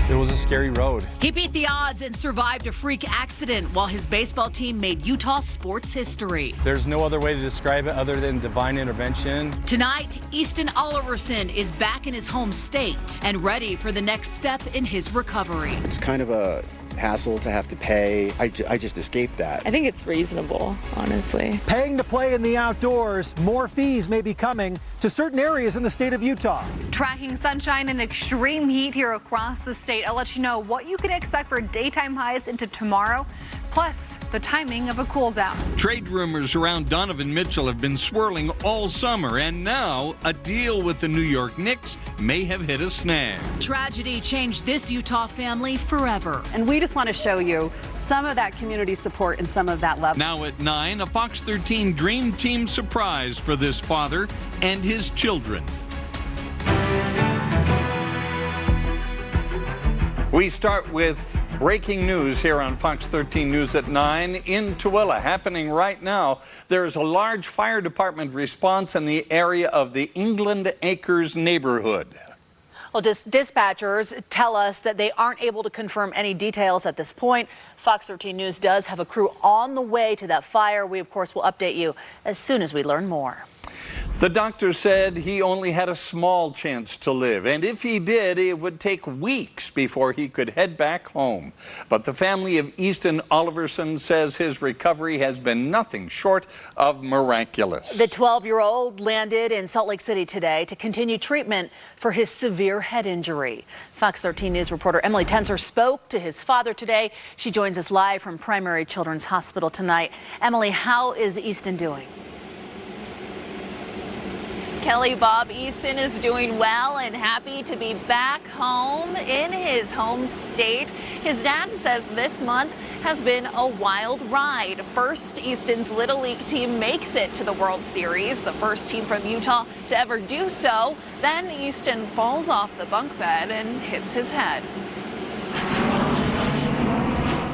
It was a scary road. He beat the odds and survived a freak accident while his baseball team made Utah sports history. There's no other way to describe it other than divine intervention. Tonight, Easton Oliverson is back in his home state and ready for the next step in his recovery. It's kind of a hassle to have to pay. I just escaped that. I think it's reasonable, honestly. Paying to play in the outdoors, more fees may be coming to certain areas in the state of Utah. Tracking sunshine and extreme heat here across the state. I'll let you know what you can expect for daytime highs into tomorrow, plus the timing of a cool down. Trade rumors around Donovan Mitchell have been swirling all summer, and now a deal with the New York Knicks may have hit a snag. Tragedy changed this Utah family forever. And we just want to show you some of that community support and some of that love. Now at 9, a Fox 13 Dream Team surprise for this father and his children. We start with breaking news here on Fox 13 News at 9 in Tooele. Happening right now, there is a large fire department response in the area of the England Acres neighborhood. Well, dispatchers tell us that they aren't able to confirm any details at this point. Fox 13 News does have a crew on the way to that fire. We, of course, will update you as soon as we learn more. The doctor said he only had a small chance to live, and if he did, it would take weeks before he could head back home. But the family of Easton Oliverson says his recovery has been nothing short of miraculous. The 12-year-old landed in Salt Lake City today to continue treatment for his severe head injury. Fox 13 News reporter Emily Tenser spoke to his father today. She joins us live from Primary Children's Hospital tonight. Emily, how is Easton doing? Kelly, Bob Easton is doing well and happy to be back home in his home state. His dad says this month has been a wild ride. First, Easton's Little League team makes it to the World Series, the first team from Utah to ever do so. Then Easton falls off the bunk bed and hits his head.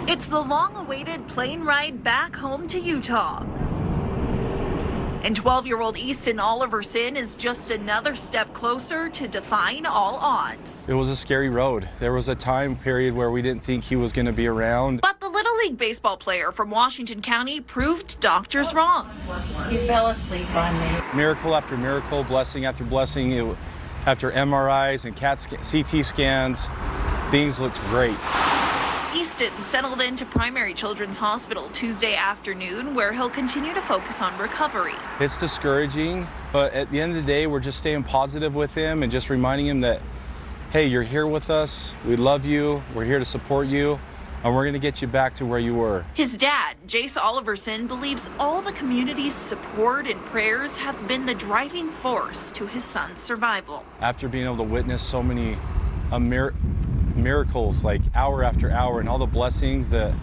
It's the long-awaited plane ride back home to Utah. And 12-year-old Easton Oliverson is just another step closer to defying all odds. It was a scary road. There was a time period where we didn't think he was going to be around. But the Little League baseball player from Washington County proved doctors wrong. He fell asleep on me. Miracle after miracle, blessing after blessing. After MRIs and CT scans, things looked great. Easton settled into Primary Children's Hospital Tuesday afternoon, where he'll continue to focus on recovery. It's discouraging, but at the end of the day, we're just staying positive with him and just reminding him that, hey, you're here with us. We love you. We're here to support you, and we're going to get you back to where you were. His dad, Jace Oliverson, believes all the community's support and prayers have been the driving force to his son's survival. After being able to witness so many miracles, like hour after hour, and all the blessings, that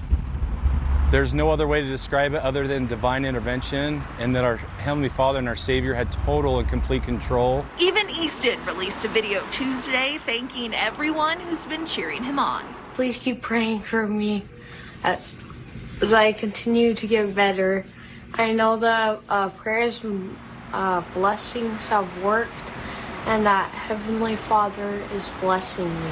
there's no other way to describe it other than divine intervention, and that our Heavenly Father and our Savior had total and complete control. Even Easton released a video Tuesday thanking everyone who's been cheering him on. Please keep praying for me as I continue to get better. I know the prayers and blessings have worked, and that Heavenly Father is blessing me.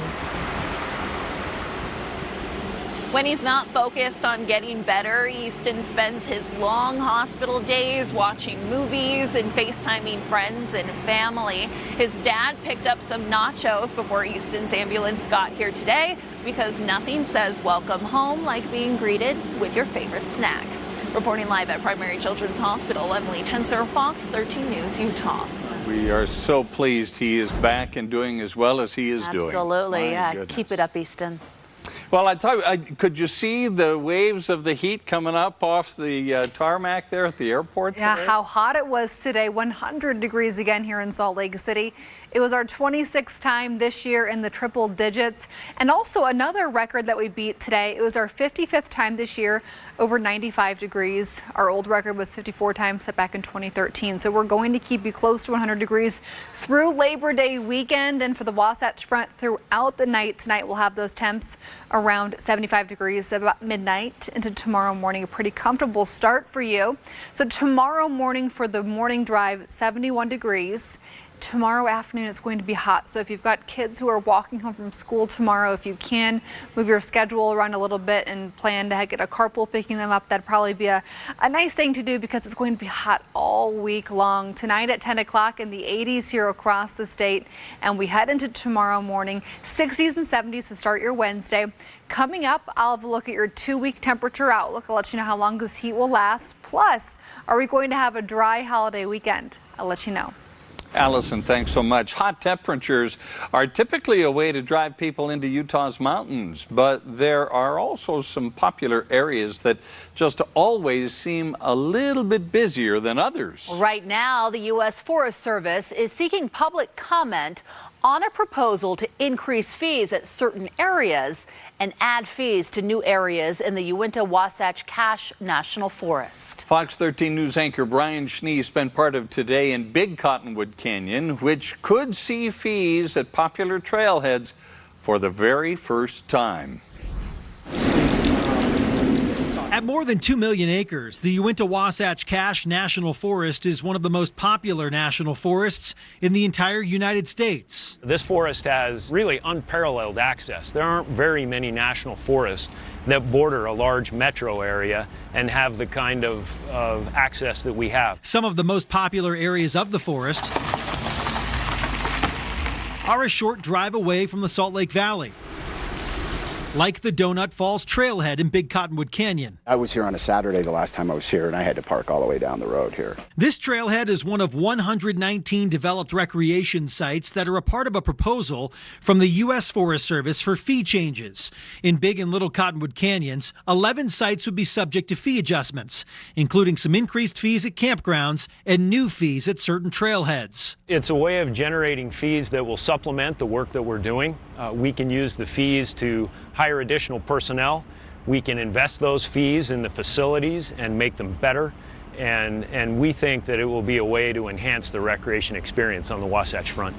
When he's not focused on getting better, Easton spends his long hospital days watching movies and FaceTiming friends and family. His dad picked up some nachos before Easton's ambulance got here today, because nothing says welcome home like being greeted with your favorite snack. Reporting live at Primary Children's Hospital, Emily Tenser, Fox 13 News, Utah. We are so pleased he is back and doing as well as he is doing. Absolutely, yeah. Keep it up, Easton. Well, I tell you, could you see the waves of the heat coming up off the tarmac there at the airport today? Yeah, how hot it was today, 100 degrees again here in Salt Lake City. It was our 26th time this year in the triple digits. And also another record that we beat today, it was our 55th time this year over 95 degrees. Our old record was 54 times set back in 2013. So we're going to keep you close to 100 degrees through Labor Day weekend. And for the Wasatch Front throughout the night, tonight we'll have those temps around 75 degrees about midnight into tomorrow morning. A pretty comfortable start for you. So tomorrow morning for the morning drive, 71 degrees. tomorrow afternoon it's going to be hot. So if you've got kids who are walking home from school tomorrow, if you can move your schedule around a little bit and plan to get a carpool picking them up, that'd probably be a nice thing to do because it's going to be hot all week long. Tonight at 10 o'clock in the 80s here across the state, and we head into tomorrow morning, 60s and 70s to start your Wednesday. Coming up, I'll have a look at your 2-week temperature outlook. I'll let you know how long this heat will last. Plus, are we going to have a dry holiday weekend? I'll let you know. Allison, thanks so much. Hot temperatures are typically a way to drive people into Utah's mountains, but there are also some popular areas that just always seem a little bit busier than others. Right now, the U.S. Forest Service is seeking public comment on a proposal to increase fees at certain areas and add fees to new areas in the Uinta-Wasatch Cache National Forest. Fox 13 News anchor Brian Schnee spent part of today in Big Cottonwood Canyon, which could see fees at popular trailheads for the very first time. At more than 2 million acres, the Uinta-Wasatch Cache National Forest is one of the most popular national forests in the entire United States. This forest has really unparalleled access. There aren't very many national forests that border a large metro area and have the kind of access that we have. Some of the most popular areas of the forest are a short drive away from the Salt Lake Valley, like the Donut Falls Trailhead in Big Cottonwood Canyon. I was here on a Saturday the last time I was here, and I had to park all the way down the road here. This trailhead is one of 119 developed recreation sites that are a part of a proposal from the U.S. Forest Service for fee changes. In Big and Little Cottonwood Canyons, 11 sites would be subject to fee adjustments, including some increased fees at campgrounds and new fees at certain trailheads. It's a way of generating fees that will supplement the work that we're doing. We can use the fees to hire additional personnel. We can invest those fees in the facilities and make them better. And we think that it will be a way to enhance the recreation experience on the Wasatch Front.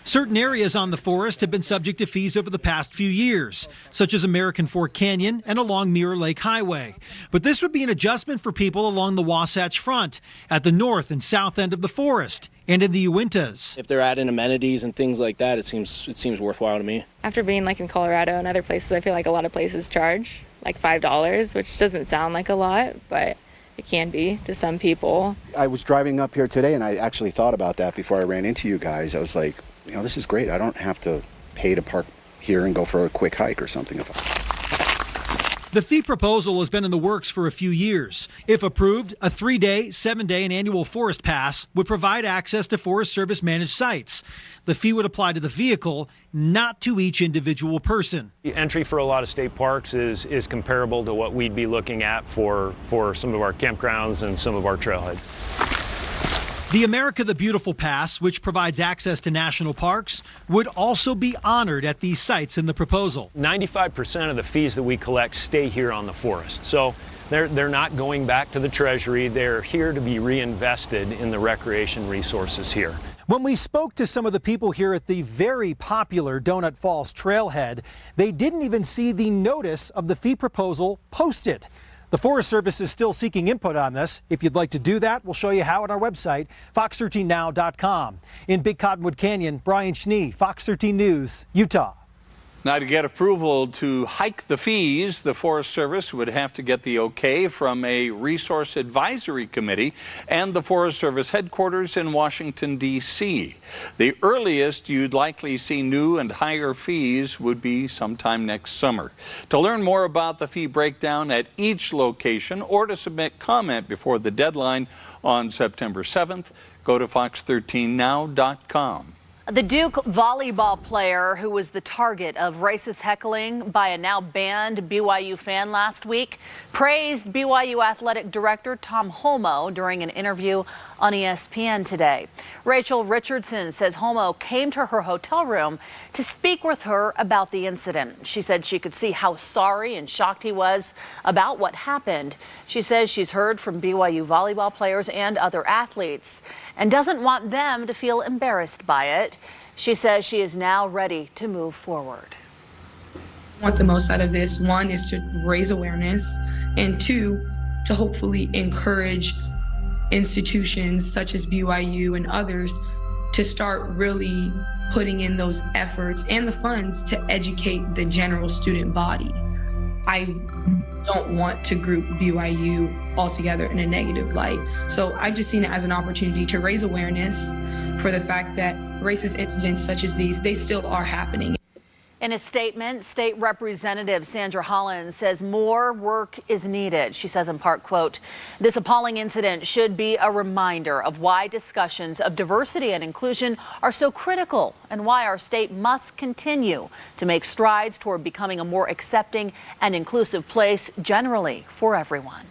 Certain areas on the forest have been subject to fees over the past few years, such as American Fork Canyon and along Mirror Lake Highway. But this would be an adjustment for people along the Wasatch Front, at the north and south end of the forest, and in the Uintas. If they're adding amenities and things like that, it seems worthwhile to me. After being in Colorado and other places, I feel like a lot of places charge $5, which doesn't sound like a lot, but it can be to some people. I was driving up here today, and I actually thought about that before I ran into you guys. I was like, this is great. I don't have to pay to park here and go for a quick hike or something. The fee proposal has been in the works for a few years. If approved, a 3-day, 7-day, and annual forest pass would provide access to Forest Service managed sites. The fee would apply to the vehicle, not to each individual person. The entry for a lot of state parks is comparable to what we'd be looking at for some of our campgrounds and some of our trailheads. The America the Beautiful Pass, which provides access to national parks, would also be honored at these sites in the proposal. 95% of the fees that we collect stay here on the forest. So they're not going back to the Treasury. They're here to be reinvested in the recreation resources here. When we spoke to some of the people here at the very popular Donut Falls Trailhead, they didn't even see the notice of the fee proposal posted. The Forest Service is still seeking input on this. If you'd like to do that, we'll show you how on our website, fox13now.com. In Big Cottonwood Canyon, Brian Schnee, Fox 13 News, Utah. Now, to get approval to hike the fees, the Forest Service would have to get the okay from a resource advisory committee and the Forest Service headquarters in Washington, D.C. The earliest you'd likely see new and higher fees would be sometime next summer. To learn more about the fee breakdown at each location or to submit comment before the deadline on September 7th, go to fox13now.com. The Duke volleyball player who was the target of racist heckling by a now banned BYU fan last week praised BYU athletic director Tom Holmoe during an interview on ESPN today. Rachel Richardson says Holmoe came to her hotel room to speak with her about the incident. She said she could see how sorry and shocked he was about what happened. She says she's heard from BYU volleyball players and other athletes and doesn't want them to feel embarrassed by it. She says she is now ready to move forward. I want the most out of this. One is to raise awareness, and two, to hopefully encourage institutions such as BYU and others to start really putting in those efforts and the funds to educate the general student body. I don't want to group BYU altogether in a negative light. So I've just seen it as an opportunity to raise awareness for the fact that racist incidents such as these, they still are happening. In a statement, State Representative Sandra Hollins says more work is needed. She says in part, quote, "This appalling incident should be a reminder of why discussions of diversity and inclusion are so critical and why our state must continue to make strides toward becoming a more accepting and inclusive place generally for everyone."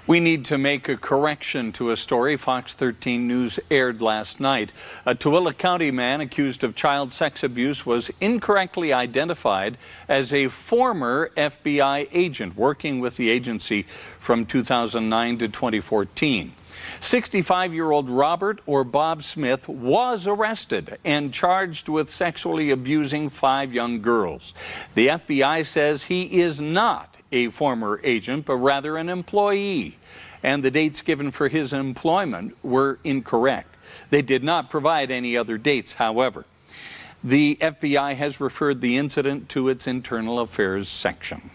We need to make a correction to a story Fox 13 News aired last night. A Tooele County man accused of child sex abuse was incorrectly identified as a former FBI agent working with the agency from 2009 to 2014. 65-year-old Robert or Bob Smith was arrested and charged with sexually abusing 5 young girls. The FBI says he is not a former agent, but rather an employee. And the dates given for his employment were incorrect. They did not provide any other dates, however. The FBI has referred the incident to its internal affairs section.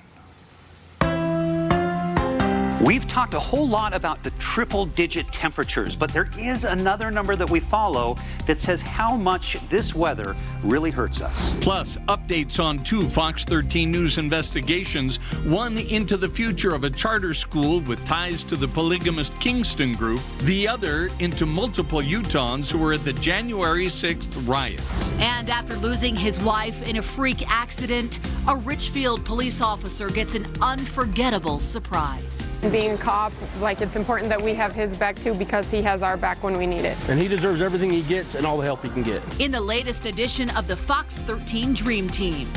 We've talked a whole lot about the triple-digit temperatures, but there is another number that we follow that says how much this weather really hurts us. Plus, updates on 2 Fox 13 News investigations, one into the future of a charter school with ties to the polygamist Kingston group, the other into multiple Utahns who were at the January 6th riots. And after losing his wife in a freak accident, a Richfield police officer gets an unforgettable surprise. Being a cop, like, it's important that we have his back too, because he has our back when we need it. And he deserves everything he gets and all the help he can get. In the latest edition of the Fox 13 Dream Team.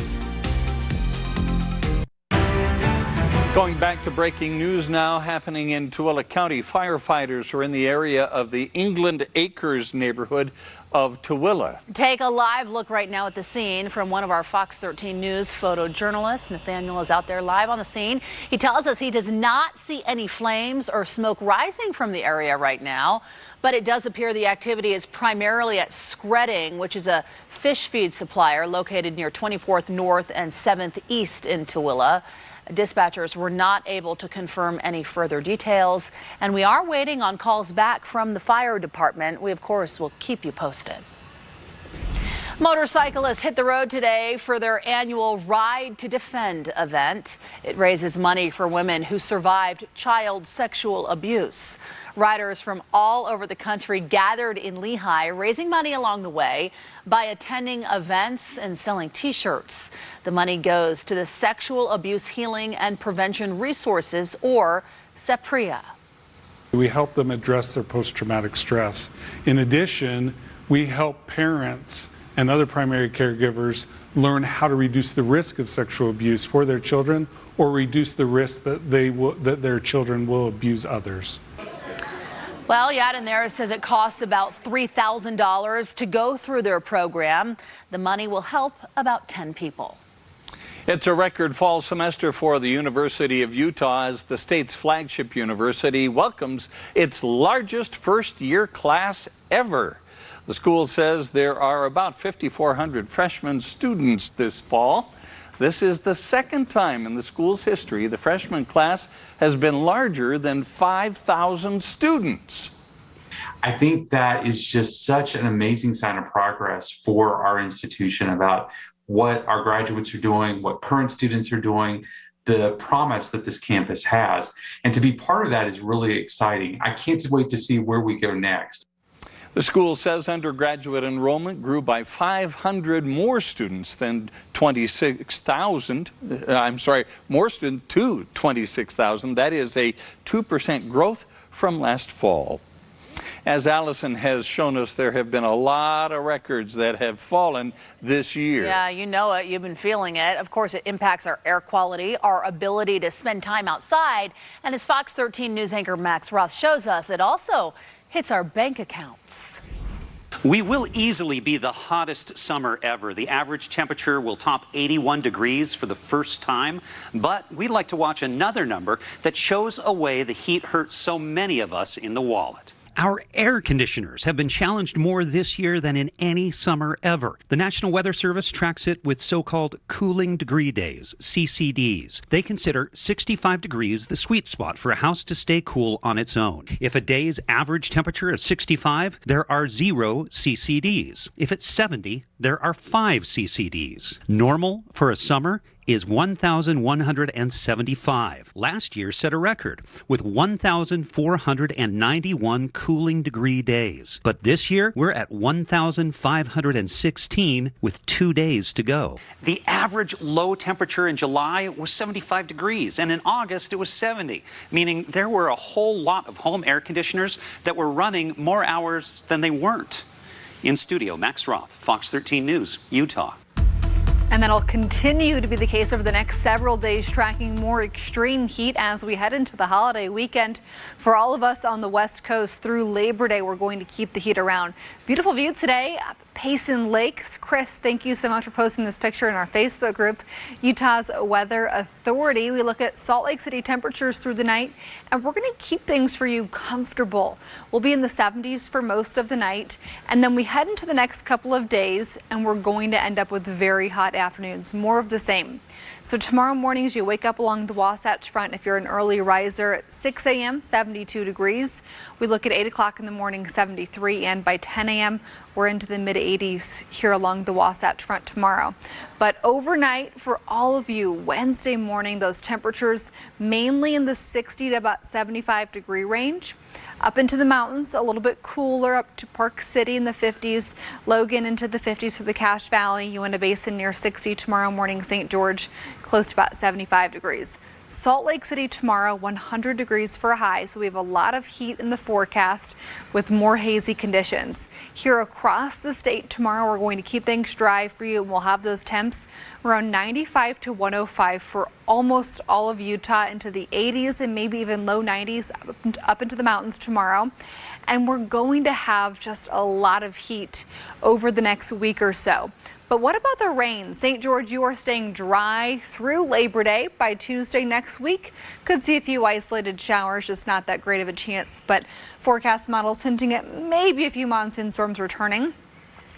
Going back to breaking news now happening in Tooele County. Firefighters are in the area of the England Acres neighborhood of Tooele. Take a live look right now at the scene from one of our Fox 13 News photojournalists. Nathaniel is out there live on the scene. He tells us he does not see any flames or smoke rising from the area right now, but it does appear the activity is primarily at Skretting, which is a fish feed supplier located near 24th North and 7th East in Tooele. Dispatchers were not able to confirm any further details, and we are waiting on calls back from the fire department. We, of course, will keep you posted. Motorcyclists hit the road today for their annual Ride to Defend event. It raises money for women who survived child sexual abuse. Riders from all over the country gathered in Lehigh, raising money along the way by attending events and selling T-shirts. The money goes to the Sexual Abuse Healing and Prevention Resources, or SEPREA. We help them address their post-traumatic stress. In addition, we help parents and other primary caregivers learn how to reduce the risk of sexual abuse for their children, or reduce the risk that their children will abuse others. Well, Yadin says it costs about $3,000 to go through their program. The money will help about 10 people. It's a record fall semester for the University of Utah as the state's flagship university welcomes its largest first-year class ever. The school says there are about 5,400 freshman students this fall. This is the second time in the school's history the freshman class has been larger than 5,000 students. I think that is just such an amazing sign of progress for our institution about what our graduates are doing, what current students are doing, the promise that this campus has. And to be part of that is really exciting. I can't wait to see where we go next. The school says undergraduate enrollment grew by 500 more students than 26,000. More students to 26,000. That is a 2% growth from last fall. As Allison has shown us, there have been a lot of records that have fallen this year. Yeah, you know it. You've been feeling it. Of course, it impacts our air quality, our ability to spend time outside. And as Fox 13 News anchor Max Roth shows us, it also hits our bank accounts. We will easily be the hottest summer ever. The average temperature will top 81 degrees for the first time. But we'd like to watch another number that shows a way the heat hurts so many of us in the wallet. Our air conditioners have been challenged more this year than in any summer ever. The National Weather Service tracks it with so-called cooling degree days, CCDs. They consider 65 degrees the sweet spot for a house to stay cool on its own. If a day's average temperature is 65, there are 0 CCDs. If it's 70, there are 5 CCDs. Normal for a summer is 1,175. Last year set a record with 1,491 cooling degree days. But this year, we're at 1,516 with 2 days to go. The average low temperature in July was 75 degrees, and in August it was 70, meaning there were a whole lot of home air conditioners that were running more hours than they weren't. In studio, Max Roth, Fox 13 News, Utah. And that'll continue to be the case over the next several days, tracking more extreme heat as we head into the holiday weekend. For all of us on the West Coast through Labor Day, we're going to keep the heat around. Beautiful view today up Payson Lakes. Chris, thank you so much for posting this picture in our Facebook group, Utah's Weather Authority. We look at Salt Lake City temperatures through the night, and we're going to keep things for you comfortable. We'll be in the 70s for most of the night, and then we head into the next couple of days, and we're going to end up with very hot afternoons, more of the same. So tomorrow morning, as you wake up along the Wasatch Front, if you're an early riser, at 6 a.m., 72 degrees. We look at 8 o'clock in the morning, 73, and by 10 a.m., we're into the mid-80s here along the Wasatch Front tomorrow. But overnight, for all of you, Wednesday morning, those temperatures mainly in the 60 to about 75 degree range. Up into the mountains, a little bit cooler up to Park City in the 50s, Logan into the 50s for the Cache Valley, Uinta Basin near 60 tomorrow morning, St. George close to about 75 degrees. Salt Lake City tomorrow, 100 degrees for a high, so we have a lot of heat in the forecast with more hazy conditions. Here across the state tomorrow, we're going to keep things dry for you, and we'll have those temps around 95 to 105 for almost all of Utah, into the 80s and maybe even low 90s up into the mountains tomorrow. And we're going to have just a lot of heat over the next week or so. But what about the rain? St. George, you are staying dry through Labor Day. By Tuesday next week, could see a few isolated showers, just not that great of a chance. But forecast models hinting at maybe a few monsoon storms returning.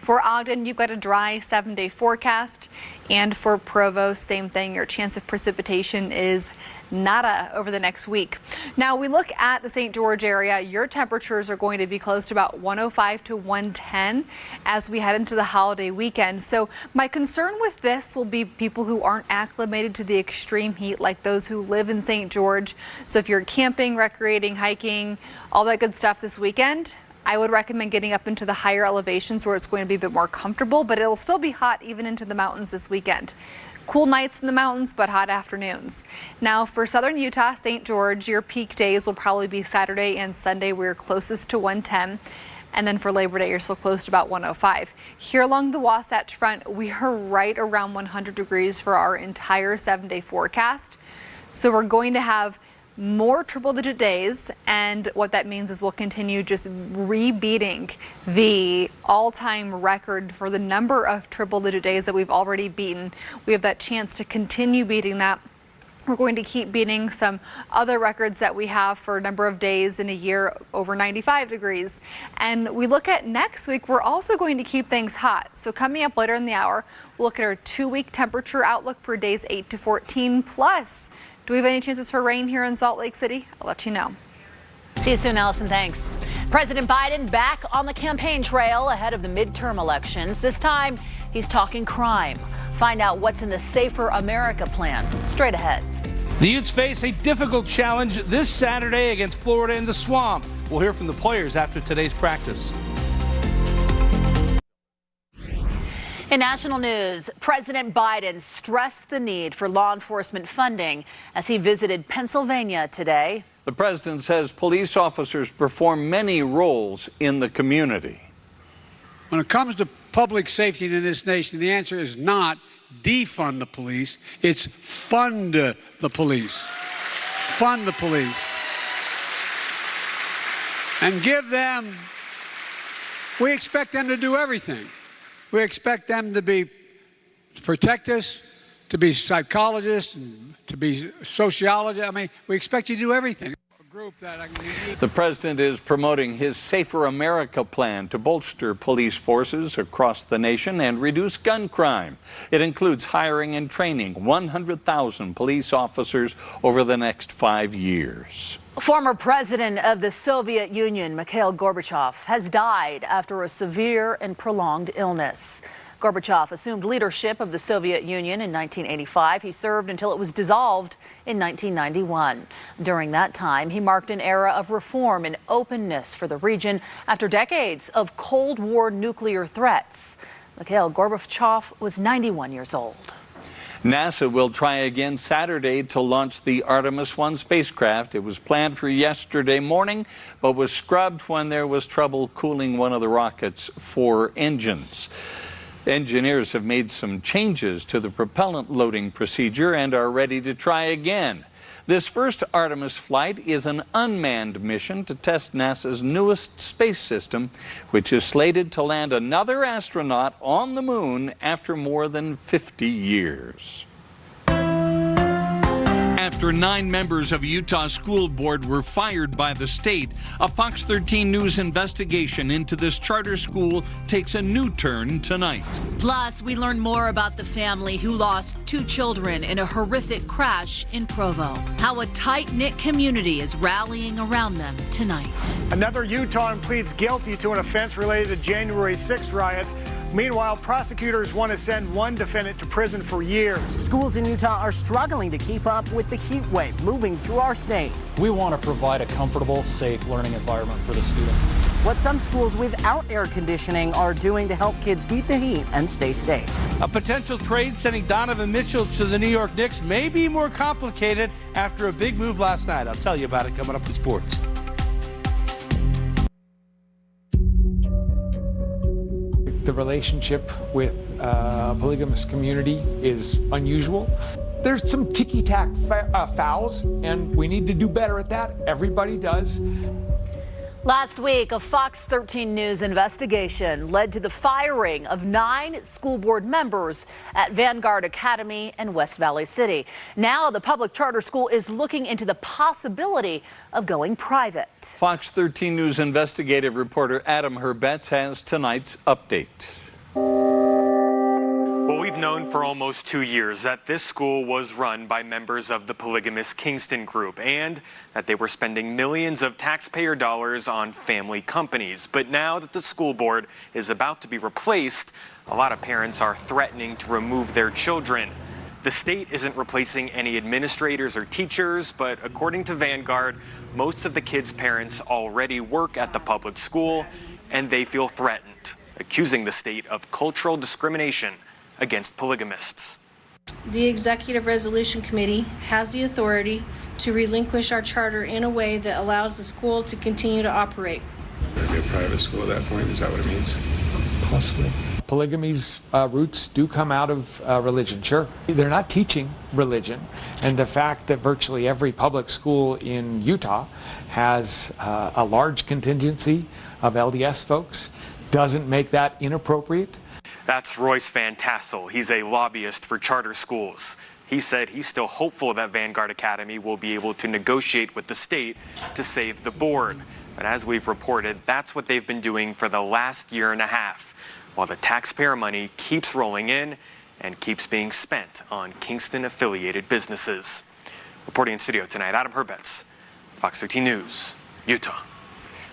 For Ogden, you've got a dry 7-day forecast. And for Provo, same thing. Your chance of precipitation is nada over the next week. Now we look at the St. George area. Your temperatures are going to be close to about 105 to 110 as we head into the holiday weekend. So my concern with this will be people who aren't acclimated to the extreme heat, like those who live in St. George. So if you're camping, recreating, hiking, all that good stuff this weekend, I would recommend getting up into the higher elevations where it's going to be a bit more comfortable, but it'll still be hot even into the mountains this weekend. Cool nights in the mountains, but hot afternoons. Now for southern Utah, St. George, your peak days will probably be Saturday and Sunday. We're closest to 110. And then for Labor Day, you're still close to about 105. Here along the Wasatch Front, we are right around 100 degrees for our entire 7-day forecast. So we're going to have more triple-digit days, and what that means is we'll continue just rebeating the all-time record for the number of triple-digit days that we've already beaten. We have that chance to continue beating that. We're going to keep beating some other records that we have for a number of days in a year over 95 degrees. And we look at next week, we're also going to keep things hot. So coming up later in the hour, we'll look at our 2-week temperature outlook for days 8 to 14 plus. Do we have any chances for rain here in Salt Lake City? I'll let you know. See you soon, Allison. Thanks. President Biden back on the campaign trail ahead of the midterm elections. This time, he's talking crime. Find out what's in the Safer America plan straight ahead. The Utes face a difficult challenge this Saturday against Florida in the Swamp. We'll hear from the players after today's practice. In national news, President Biden stressed the need for law enforcement funding as he visited Pennsylvania today. The president says police officers perform many roles in the community. When it comes to public safety in this nation, the answer is not defund the police, it's fund the police. Fund the police. And give them We expect them to do everything. We expect them to protect us, to be psychologists, and to be sociologists. I mean, we expect you to do everything. The president is promoting his Safer America plan to bolster police forces across the nation and reduce gun crime. It includes hiring and training 100,000 police officers over the next 5 years. Former president of the Soviet Union, Mikhail Gorbachev, has died after a severe and prolonged illness. Gorbachev assumed leadership of the Soviet Union in 1985. He served until it was dissolved in 1991. During that time, he marked an era of reform and openness for the region after decades of Cold War nuclear threats. Mikhail Gorbachev was 91 years old. NASA will try again Saturday to launch the Artemis 1 spacecraft. It was planned for yesterday morning, but was scrubbed when there was trouble cooling one of the rocket's 4 engines. Engineers have made some changes to the propellant loading procedure and are ready to try again. This first Artemis flight is an unmanned mission to test NASA's newest space system, which is slated to land another astronaut on the moon after more than 50 years. After 9 members of Utah School Board were fired by the state, a Fox 13 News investigation into this charter school takes a new turn tonight. Plus, we learn more about the family who lost 2 children in a horrific crash in Provo. How a tight-knit community is rallying around them tonight. Another Utahn pleads guilty to an offense related to January 6 riots. Meanwhile, prosecutors want to send one defendant to prison for years. Schools in Utah are struggling to keep up with the heat wave moving through our state. We want to provide a comfortable, safe learning environment for the students. What some schools without air conditioning are doing to help kids beat the heat and stay safe. A potential trade sending Donovan Mitchell to the New York Knicks may be more complicated after a big move last night. I'll tell you about it coming up in sports. The relationship with a polygamous community is unusual. There's some ticky-tack fouls, and we need to do better at that. Everybody does. Last week, a Fox 13 News investigation led to the firing of 9 school board members at Vanguard Academy in West Valley City. Now, the public charter school is looking into the possibility of going private. Fox 13 News investigative reporter Adam Herbetz has tonight's update. Well, we've known for almost 2 years that this school was run by members of the polygamous Kingston Group and that they were spending millions of taxpayer dollars on family companies. But now that the school board is about to be replaced, a lot of parents are threatening to remove their children. The state isn't replacing any administrators or teachers, but according to Vanguard, most of the kids' parents already work at the public school and they feel threatened, accusing the state of cultural discrimination against polygamists. The Executive Resolution Committee has the authority to relinquish our charter in a way that allows the school to continue to operate. Maybe a private school at that point, is that what it means? Possibly. Polygamy's roots do come out of religion, sure. They're not teaching religion, and the fact that virtually every public school in Utah has a large contingency of LDS folks doesn't make that inappropriate. That's Royce Van Tassel. He's a lobbyist for charter schools. He said he's still hopeful that Vanguard Academy will be able to negotiate with the state to save the board. But as we've reported, that's what they've been doing for the last year and a half, while the taxpayer money keeps rolling in and keeps being spent on Kingston-affiliated businesses. Reporting in studio tonight, Adam Herbetz, Fox 13 News, Utah.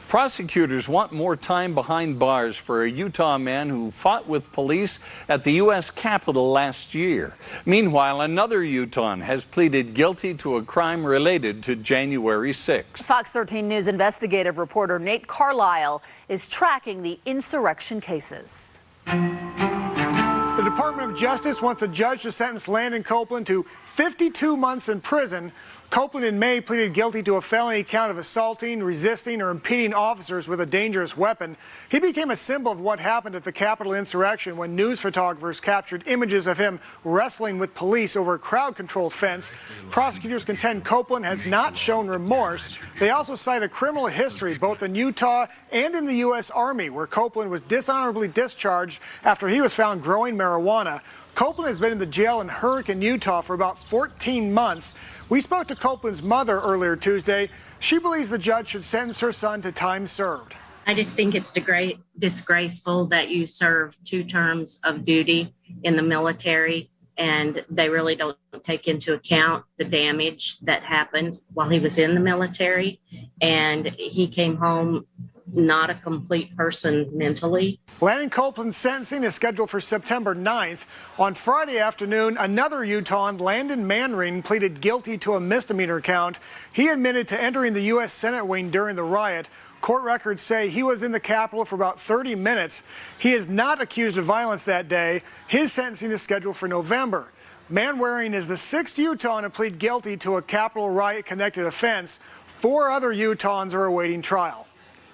Prosecutors want more time behind bars for a Utah man who fought with police at the U.S. Capitol last year. Meanwhile, another Utahn has pleaded guilty to a crime related to January 6th. Fox 13 News investigative reporter Nate Carlisle is tracking the insurrection cases. The Department of Justice wants a judge to sentence Landon Copeland to 52 months in prison Copeland in May pleaded guilty to a felony count of assaulting, resisting, or impeding officers with a dangerous weapon. He became a symbol of what happened at the Capitol insurrection when news photographers captured images of him wrestling with police over a crowd control fence. Prosecutors contend Copeland has not shown remorse. They also cite a criminal history both in Utah and in the U.S. Army, where Copeland was dishonorably discharged after he was found growing marijuana. Copeland has been in the jail in Hurricane, Utah for about 14 months. We spoke to Copeland's mother earlier Tuesday. She believes the judge should sentence her son to time served. I just think it's disgraceful that you serve 2 terms of duty in the military, and they really don't take into account the damage that happened while he was in the military. And he came home not a complete person mentally. Landon Copeland's sentencing is scheduled for September 9th. On Friday afternoon, another Utahn, Landon Manring, pleaded guilty to a misdemeanor count. He admitted to entering the U.S. Senate wing during the riot. Court records say he was in the Capitol for about 30 minutes. He is not accused of violence that day. His sentencing is scheduled for November. Manwaring is the 6th Utahn to plead guilty to a Capitol riot-connected offense. 4 other Utahns are awaiting trial.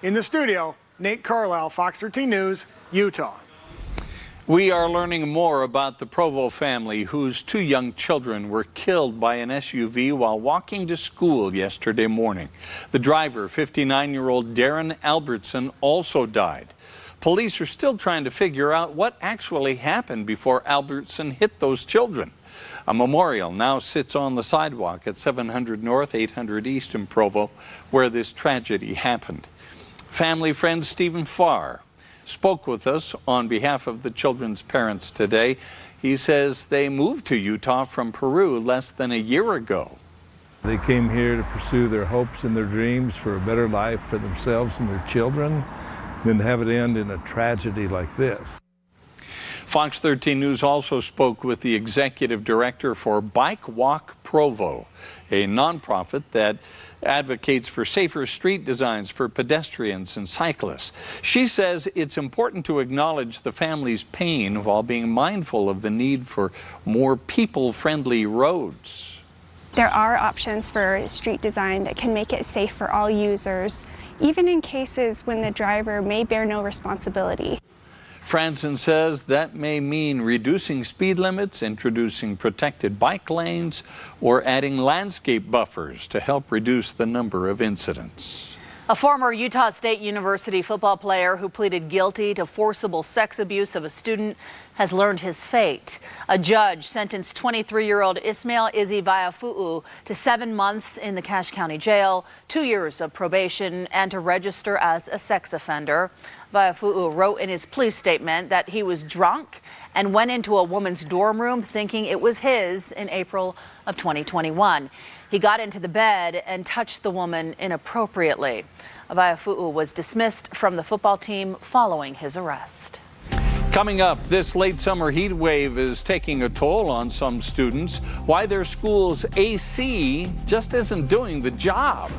In the studio, Nate Carlisle, Fox 13 News, Utah. We are learning more about the Provo family whose 2 young children were killed by an SUV while walking to school yesterday morning. The driver, 59-year-old Darren Albertson, also died. Police are still trying to figure out what actually happened before Albertson hit those children. A memorial now sits on the sidewalk at 700 North, 800 East in Provo, where this tragedy happened. Family friend Stephen Farr spoke with us on behalf of the children's parents today. He says they moved to Utah from Peru less than a year ago. They came here to pursue their hopes and their dreams for a better life for themselves and their children, then have it end in a tragedy like this. Fox 13 News also spoke with the executive director for Bike Walk Provo, a nonprofit that advocates for safer street designs for pedestrians and cyclists. She says it's important to acknowledge the family's pain while being mindful of the need for more people-friendly roads. There are options for street design that can make it safe for all users, even in cases when the driver may bear no responsibility. Franzen says that may mean reducing speed limits, introducing protected bike lanes, or adding landscape buffers to help reduce the number of incidents. A former Utah State University football player who pleaded guilty to forcible sex abuse of a student has learned his fate. A judge sentenced 23-year-old Ismail Izzy Vaiafu'u to 7 months in the Cache County Jail, 2 years of probation, and to register as a sex offender. Vaiafu'u wrote in his plea statement that he was drunk and went into a woman's dorm room thinking it was his in April of 2021. He got into the bed and touched the woman inappropriately. Vaiafu'u was dismissed from the football team following his arrest. Coming up, this late summer heat wave is taking a toll on some students. Why their school's AC just isn't doing the job.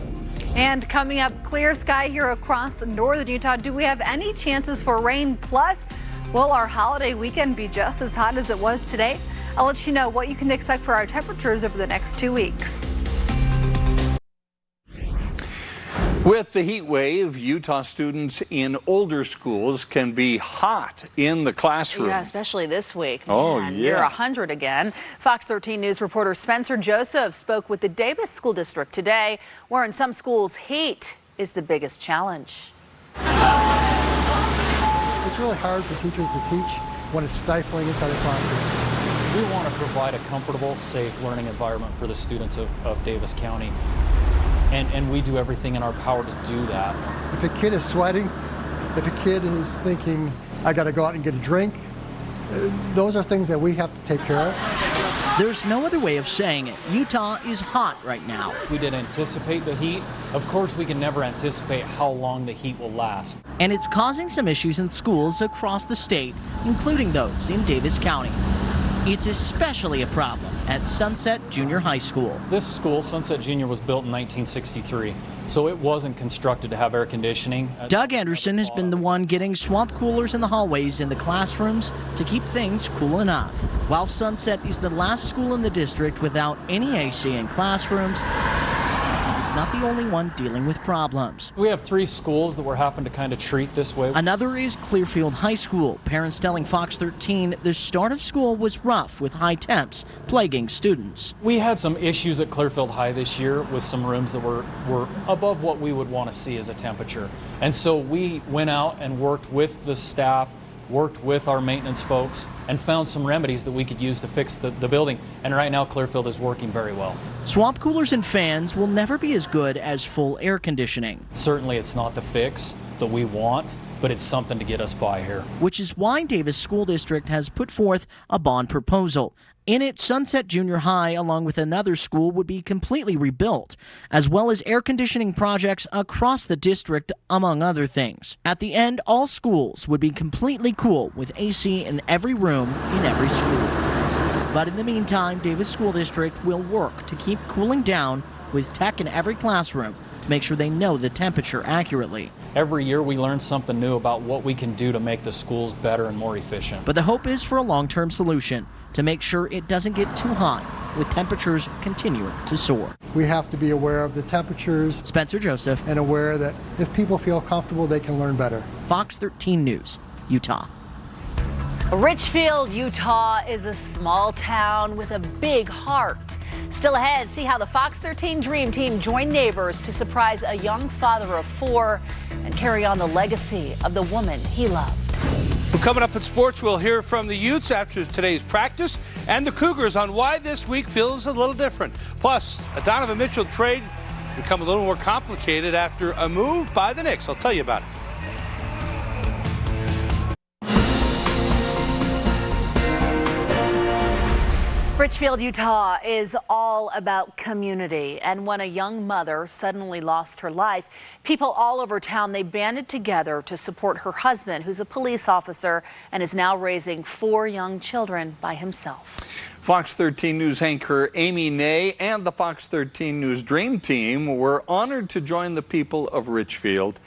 And coming up, clear sky here across northern Utah. Do we have any chances for rain? Plus, will our holiday weekend be just as hot as it was today? I'll let you know what you can expect for our temperatures over the next 2 weeks. With the heat wave, Utah students in older schools can be hot in the classroom. Yeah, especially this week. Oh, Man, yeah. Near 100 again. Fox 13 News reporter Spencer Joseph spoke with the Davis School District today, where in some schools, heat is the biggest challenge. It's really hard for teachers to teach when it's stifling inside the classroom. We want to provide a comfortable, safe learning environment for the students of Davis County. And we do everything in our power to do that. If a kid is sweating, if a kid is thinking, I got to go out and get a drink, those are things that we have to take care of. There's no other way of saying it. Utah is hot right now. We didn't anticipate the heat. Of course, we can never anticipate how long the heat will last. And it's causing some issues in schools across the state, including those in Davis County. It's especially a problem at Sunset Junior High School. This school, Sunset Junior, was built in 1963. So it wasn't constructed to have air conditioning. Doug Anderson has been the one getting swamp coolers in the hallways in the classrooms to keep things cool enough. While Sunset is the last school in the district without any AC in classrooms, it's not the only one dealing with problems. We have 3 schools that we're having to kind of treat this way. Another is Clearfield High School. Parents telling Fox 13 the start of school was rough with high temps plaguing students. We had some issues at Clearfield High this year with some rooms that were above what we would want to see as a temperature. And so we went out and worked with the staff, worked with our maintenance folks, and found some remedies that we could use to fix the building. And right now, Clearfield is working very well. Swamp coolers and fans will never be as good as full air conditioning. Certainly, it's not the fix that we want, but it's something to get us by here. Which is why Davis School District has put forth a bond proposal. In it, Sunset Junior High, along with another school, would be completely rebuilt, as well as air conditioning projects across the district, among other things. At the end, all schools would be completely cool with AC in every room in every school. But in the meantime, Davis School District will work to keep cooling down with tech in every classroom to make sure they know the temperature accurately. Every year we learn something new about what we can do to make the schools better and more efficient. But the hope is for a long-term solution to make sure it doesn't get too hot with temperatures continuing to soar. We have to be aware of the temperatures. Spencer Joseph. And aware that if people feel comfortable, they can learn better. Fox 13 News, Utah. Richfield, Utah is a small town with a big heart. Still ahead, see how the Fox 13 Dream Team joined neighbors to surprise a young father of 4 and carry on the legacy of the woman he loved. Well, coming up in sports, we'll hear from the Utes after today's practice and the Cougars on why this week feels a little different. Plus, a Donovan Mitchell trade has become a little more complicated after a move by the Knicks. I'll tell you about it. Richfield, Utah is all about community. And when a young mother suddenly lost her life, people all over town, they banded together to support her husband, who's a police officer and is now raising 4 young children by himself. Fox 13 News anchor Amy Ney and the Fox 13 News Dream Team were honored to join the people of Richfield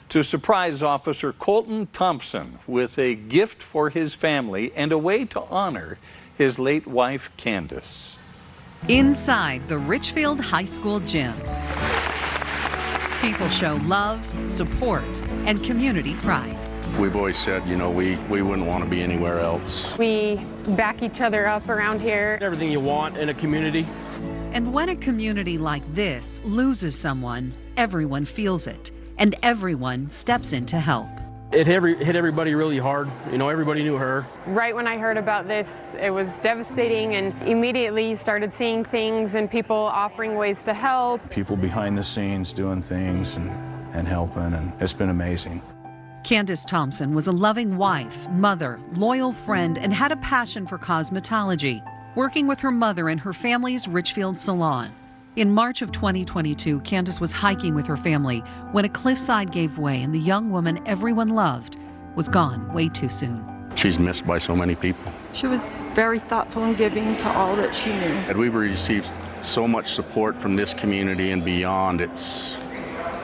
to surprise Officer Colton Thompson with a gift for his family and a way to honor his late wife, Candace. Inside the Richfield High School gym, people show love, support, and community pride. We've always said, you know, we wouldn't want to be anywhere else. We back each other up around here. Everything you want in a community. And when a community like this loses someone, everyone feels it, and everyone steps in to help. It hit everybody really hard. You know, everybody knew her. Right when I heard about this, it was devastating, and immediately you started seeing things and people offering ways to help. People behind the scenes doing things and helping, and it's been amazing. Candace Thompson was a loving wife, mother, loyal friend, and had a passion for cosmetology, working with her mother in her family's Richfield salon. In March of 2022, Candace was hiking with her family when a cliffside gave way and the young woman everyone loved was gone way too soon. She's missed by so many people. She was very thoughtful and giving to all that she knew. And we've received so much support from this community and beyond. It's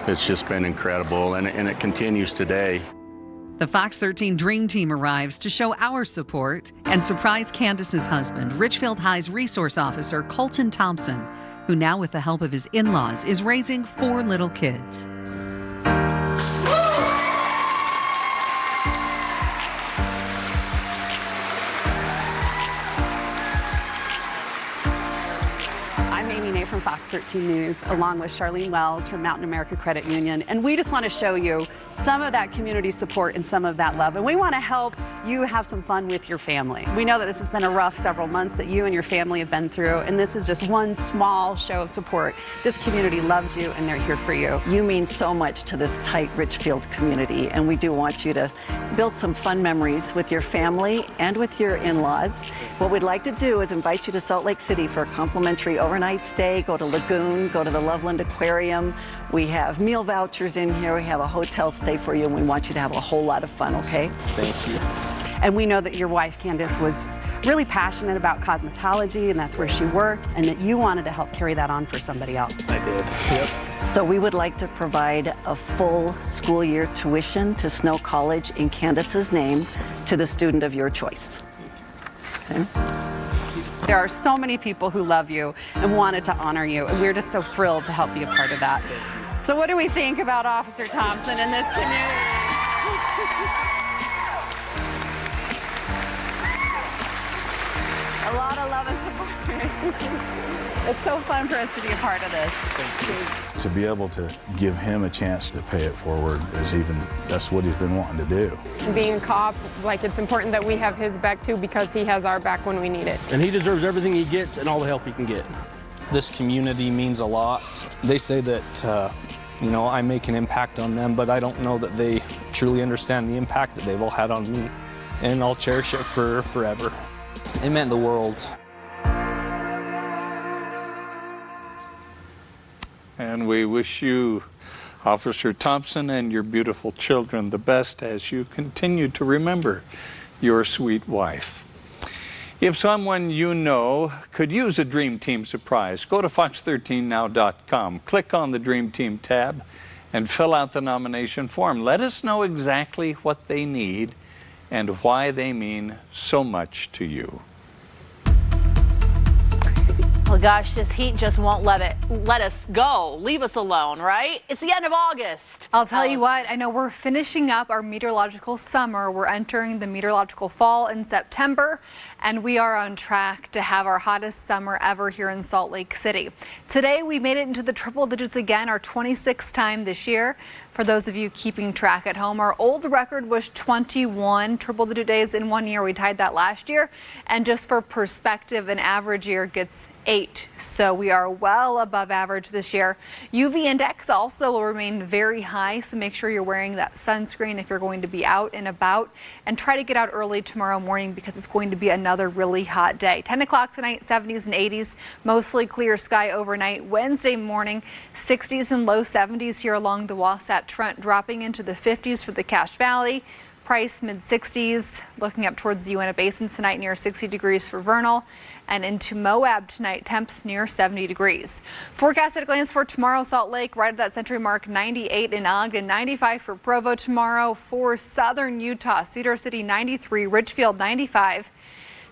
just been incredible, and it continues today. The Fox 13 Dream Team arrives to show our support and surprise Candace's husband, Richfield High's resource officer, Colton Thompson, who now, with the help of his in-laws, is raising 4 little kids. I'm Amy Ney from Fox 13 News, along with Charlene Wells from Mountain America Credit Union, and we just want to show you some of that community support and some of that love, and we want to help you have some fun with your family. We know that this has been a rough several months that you and your family have been through, and this is just one small show of support. This community loves you, and they're here for you. You mean so much to this tight Richfield community, and we do want you to build some fun memories with your family and with your in-laws. What we'd like to do is invite you to Salt Lake City for a complimentary overnight stay. Go to Lagoon, go to the Loveland Aquarium. We have meal vouchers in here. We have a hotel stay for you, and we want you to have a whole lot of fun, okay? Thank you. And we know that your wife, Candace, was really passionate about cosmetology, and that's where she worked, and that you wanted to help carry that on for somebody else. I did. Yep. So we would like to provide a full school year tuition to Snow College in Candace's name to the student of your choice. Okay. There are so many people who love you and wanted to honor you, and we're just so thrilled to help be a part of that. So what do we think about Officer Thompson in this community? A lot of love and support. It's so fun for us to be a part of this. Thank you. To be able to give him a chance to pay it forward that's what he's been wanting to do. Being a cop, like, it's important that we have his back too, because he has our back when we need it. And he deserves everything he gets and all the help he can get. This community means a lot. They say that, I make an impact on them, but I don't know that they truly understand the impact that they've all had on me. And I'll cherish it for forever. It meant the world. And we wish you, Officer Thompson, and your beautiful children the best as you continue to remember your sweet wife. If someone you know could use a Dream Team surprise, go to fox13now.com, click on the Dream Team tab, and fill out the nomination form. Let us know exactly what they need and why they mean so much to you. Well, gosh, this heat just won't let us go. Leave us alone, right? It's the end of August. I'll tell you what, I know we're finishing up our meteorological summer. We're entering the meteorological fall in September, and we are on track to have our hottest summer ever here in Salt Lake City. Today, we made it into the triple digits again, our 26th time this year. For those of you keeping track at home, our old record was 21 triple-digit days in one year. We tied that last year. And just for perspective, an average year gets 8. So we are well above average this year. UV index also will remain very high, so make sure you're wearing that sunscreen if you're going to be out and about. And try to get out early tomorrow morning because it's going to be another really hot day. 10 o'clock tonight, 70s and 80s. Mostly clear sky overnight. Wednesday morning, 60s and low 70s here along the Wasatch Front, dropping into the 50s for the Cache Valley. Price mid-60s, looking up towards the Uinta Basin tonight near 60 degrees for Vernal, and into Moab tonight, temps near 70 degrees. Forecast at a glance for tomorrow, Salt Lake right at that century mark, 98 in Ogden, 95 for Provo tomorrow. For southern Utah, Cedar City 93, Richfield 95.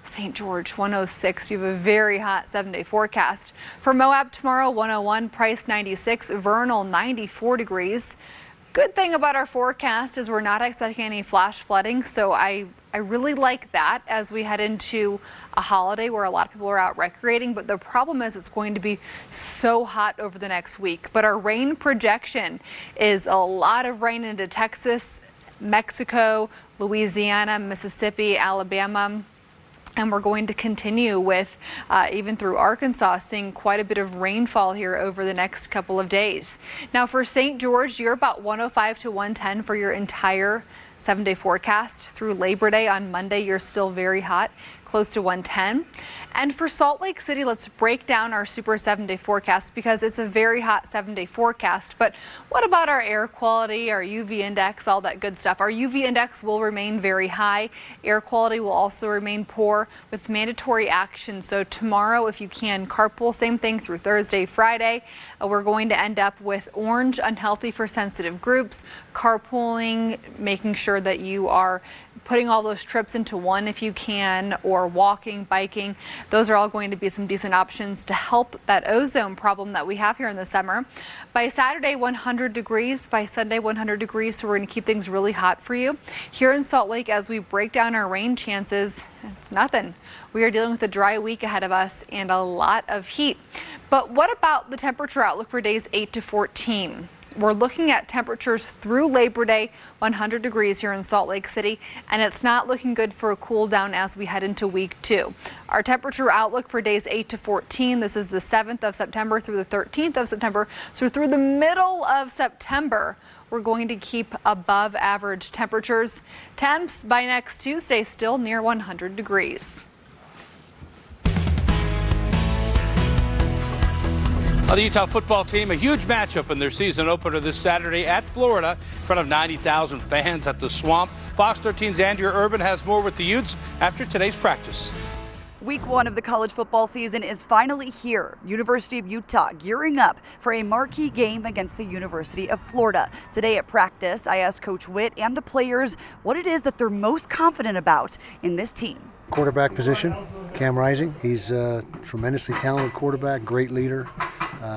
St. George 106. You have a very hot 7-day forecast. For Moab tomorrow, 101, Price 96, Vernal 94 degrees. Good thing about our forecast is we're not expecting any flash flooding, so I really like that as we head into a holiday where a lot of people are out recreating. But the problem is it's going to be so hot over the next week. But our rain projection is a lot of rain into Texas, Mexico, Louisiana, Mississippi, Alabama. And we're going to continue with, even through Arkansas, seeing quite a bit of rainfall here over the next couple of days. Now for St. George, you're about 105 to 110 for your entire 7-day forecast. Through Labor Day on Monday, you're still very hot, close to 110. And for Salt Lake City, let's break down our super 7-day forecast because it's a very hot 7-day forecast. But what about our air quality, our UV index, all that good stuff? Our UV index will remain very high. Air quality will also remain poor with mandatory action. So tomorrow, if you can, carpool, same thing through Thursday, Friday. We're going to end up with orange, unhealthy for sensitive groups, carpooling, making sure that you are putting all those trips into one if you can, or walking, biking. Those are all going to be some decent options to help that ozone problem that we have here in the summer. By Saturday, 100 degrees. By Sunday, 100 degrees. So we're going to keep things really hot for you. Here in Salt Lake, as we break down our rain chances, it's nothing. We are dealing with a dry week ahead of us and a lot of heat. But what about the temperature outlook for days 8 to 14? We're looking at temperatures through Labor Day, 100 degrees here in Salt Lake City, and it's not looking good for a cool down as we head into week 2. Our temperature outlook for days 8 to 14, this is the 7th of September through the 13th of September. So through the middle of September, we're going to keep above average temperatures. Temps by next Tuesday still near 100 degrees. The Utah football team, a huge matchup in their season opener this Saturday at Florida in front of 90,000 fans at the Swamp. Fox 13's Andrea Urban has more with the Utes after today's practice. Week 1 of the college football season is finally here. University of Utah gearing up for a marquee game against the University of Florida. Today at practice, I asked Coach Witt and the players what it is that they're most confident about in this team. Quarterback position, Cam Rising. He's a tremendously talented quarterback, great leader,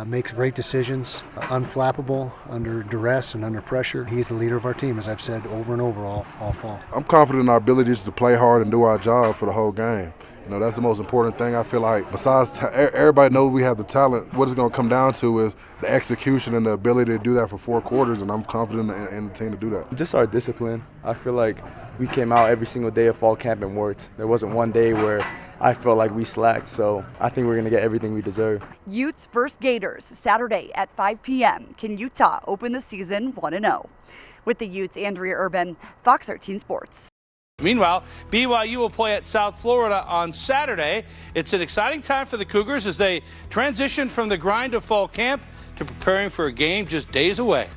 makes great decisions, unflappable under duress and under pressure. He's the leader of our team, as I've said over and over all fall. I'm confident in our abilities to play hard and do our job for the whole game. You know, that's the most important thing. I feel like besides everybody knows we have the talent, what it's going to come down to is the execution and the ability to do that for 4 quarters, and I'm confident in the team to do that. Just our discipline. I feel like we came out every single day of fall camp and worked. There wasn't one day where I felt like we slacked, so I think we're going to get everything we deserve. Utes vs. Gators, Saturday at 5 p.m. Can Utah open the season 1-0? With the Utes, Andrea Urban, Fox 13 Sports. Meanwhile, BYU will play at South Florida on Saturday. It's an exciting time for the Cougars as they transition from the grind of fall camp to preparing for a game just days away.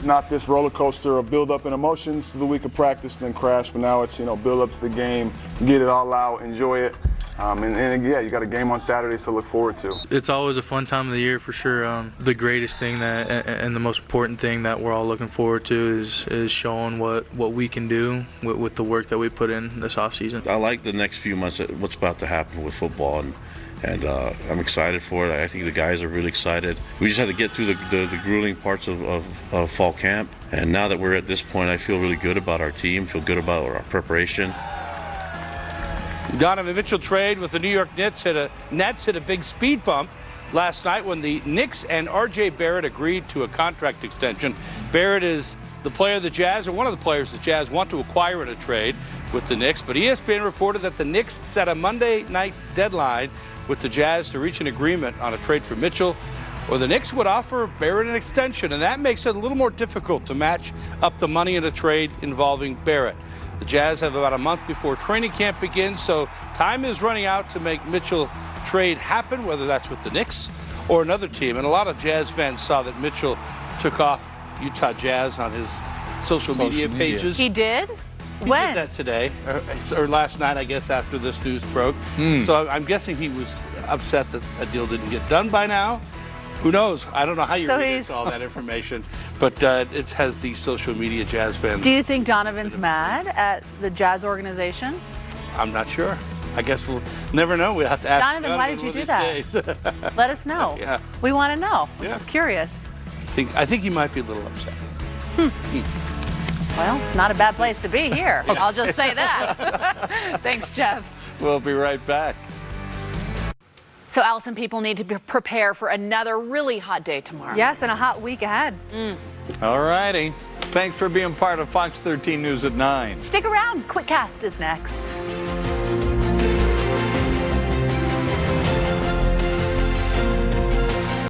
Not this roller coaster of build up and emotions to the week of practice and then crash, but now it's, build up to the game, get it all out, enjoy it. And yeah, you got a game on Saturday to look forward to. It's always a fun time of the year for sure. The greatest thing and the most important thing that we're all looking forward to is showing what we can do with the work that we put in this offseason. I like the next few months, what's about to happen with football, and I'm excited for it. I think the guys are really excited. We just have to get through the grueling parts of fall camp, and now that we're at this point, I feel really good about our team, feel good about our preparation. Donovan Mitchell trade with the New York Nets hit a big speed bump last night when the Knicks and R.J. Barrett agreed to a contract extension. Barrett is the player the Jazz, or one of the players the Jazz want to acquire in a trade with the Knicks, but ESPN reported that the Knicks set a Monday night deadline with the Jazz to reach an agreement on a trade for Mitchell, or the Knicks would offer Barrett an extension, and that makes it a little more difficult to match up the money in a trade involving Barrett. The Jazz have about a month before training camp begins, so time is running out to make Mitchell trade happen, whether that's with the Knicks or another team. And a lot of Jazz fans saw that Mitchell took off Utah Jazz on his social media pages. He did? He did that today, or last night, I guess, after this news broke. So I'm guessing he was upset that a deal didn't get done by now. Who knows? I don't know how you read into all that information, but it has the social media Jazz fans. Do you think Donovan's mad at the Jazz organization? I'm not sure. I guess we'll never know. We'll have to ask Donovan, why did you do that? Let us know. Yeah. We want to know. We're just curious. I think he might be a little upset. Well, it's not a bad place to be here. I'll just say that. Thanks, Jeff. We'll be right back. So, Allison, people need to prepare for another really hot day tomorrow. Yes, and a hot week ahead. All righty. Thanks for being part of Fox 13 News at 9. Stick around. Quick Cast is next.